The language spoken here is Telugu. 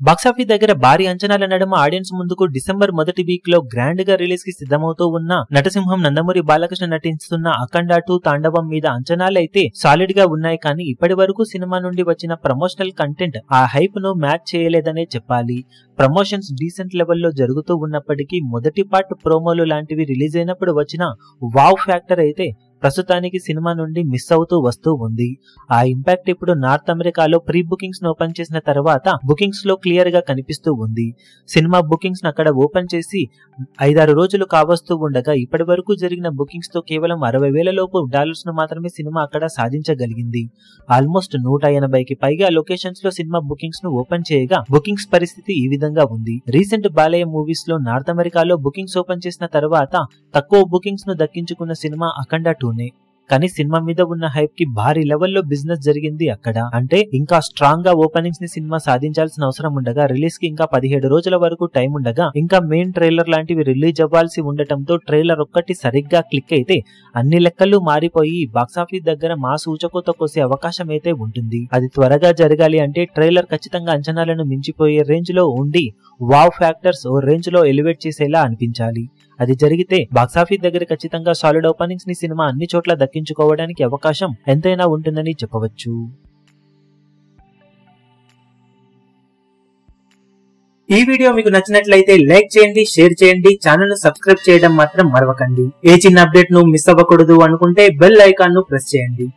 బాక్సాఫీస్ దగ్గర భారీ అంచనాల నడుమ ఆడియన్స్ ముందుకు డిసెంబర్ మొదటి వీక్ లో గ్రాండ్ గా రిలీజ్ కి సిద్ధమవుతూ ఉన్న నటసింహం నందమూరి బాలకృష్ణ నటిస్తున్న అఖండ 2 తాండవం మీద అంచనాలైతే సాలిడ్ గా ఉన్నాయి. కానీ ఇప్పటి వరకు సినిమా నుండి వచ్చిన ప్రమోషనల్ కంటెంట్ ఆ హైప్ ను మ్యాచ్ చేయలేదనే చెప్పాలి. ప్రమోషన్స్ డీసెంట్ లెవెల్లో జరుగుతూ ఉన్నప్పటికీ మొదటి పార్ట్ ప్రోమోలు లాంటివి రిలీజ్ అయినప్పుడు వచ్చిన వావ్ ఫ్యాక్టర్ అయితే ప్రస్తుతానికి సినిమా నుండి మిస్ అవుతూ వస్తూ ఉంది. ఆ ఇంపాక్ట్ ఇప్పుడు నార్త్ అమెరికాలో ప్రీ బుకింగ్స్ ను ఓపెన్ చేసిన తర్వాత బుకింగ్స్ లో క్లియర్ గా కనిపిస్తూ ఉంది. సినిమా బుకింగ్స్ ను అక్కడ ఓపెన్ చేసి 5-6 రోజులు కావస్తూ ఉండగా ఇప్పటి వరకు జరిగిన బుకింగ్స్ తో కేవలం 60,000 లోపు డాలర్స్ ను మాత్రమే సినిమా అక్కడ సాధించగలిగింది. ఆల్మోస్ట్ 180కి పైగా లొకేషన్స్ లో సినిమా బుకింగ్స్ ను ఓపెన్ చేయగా బుకింగ్స్ పరిస్థితి ఈ విధంగా ఉంది. రీసెంట్ బాలయ్య మూవీస్ లో నార్త్ అమెరికాలో బుకింగ్స్ ఓపెన్ చేసిన తర్వాత తక్కువ బుకింగ్స్ ను దక్కించుకున్న సినిమా అఖండ 2. కానీ సినిమా మీద ఉన్న హైప్ కి భారీ లెవెల్లో బిజినెస్ జరిగింది అక్కడ. అంటే ఇంకా స్ట్రాంగ్ గా ఓపెనింగ్స్ ని సినిమా సాధించాల్సిన అవసరం ఉండగా రిలీజ్ కి ఇంకా 17 రోజుల వరకు టైం ఉండగా ఇంకా మెయిన్ ట్రైలర్ లాంటివి రిలీజ్ అవ్వాల్సి ఉండటంతో ట్రైలర్ ఒక్కటి సరిగ్గా క్లిక్ అయితే అన్ని లెక్కలు మారిపోయి బాక్సాఫీస్ దగ్గర మా సూచకోత కోసే అవకాశం అయితే ఉంటుంది. అది త్వరగా జరగాలి అంటే ట్రైలర్ ఖచ్చితంగా అంచనాలను మించిపోయే రేంజ్ లో ఉండి వావ్ ఫ్యాక్టర్స్ ఓ రేంజ్ లో ఎలివేట్ చేసేలా అనిపించాలి. అది జరిగితే బాక్సాఫీస్ దగ్గర ఖచ్చితంగా సాలిడ్ ఓపెనింగ్స్ ని సినిమా అన్ని చోట్ల దక్కించుకోవడానికి అవకాశం ఎంతైనా ఉంటుందని చెప్పవచ్చు. ఈ వీడియో మీకు నచ్చినట్లయితే లైక్ చేయండి, షేర్ చేయండి, ఛానల్ ను సబ్స్క్రైబ్ చేయడం మాత్రం మరవకండి. ఏ చిన్న అప్డేట్ ను మిస్ అవ్వకూడదు అనుకుంటే బెల్ ఐకాన్ ను ప్రెస్ చేయండి.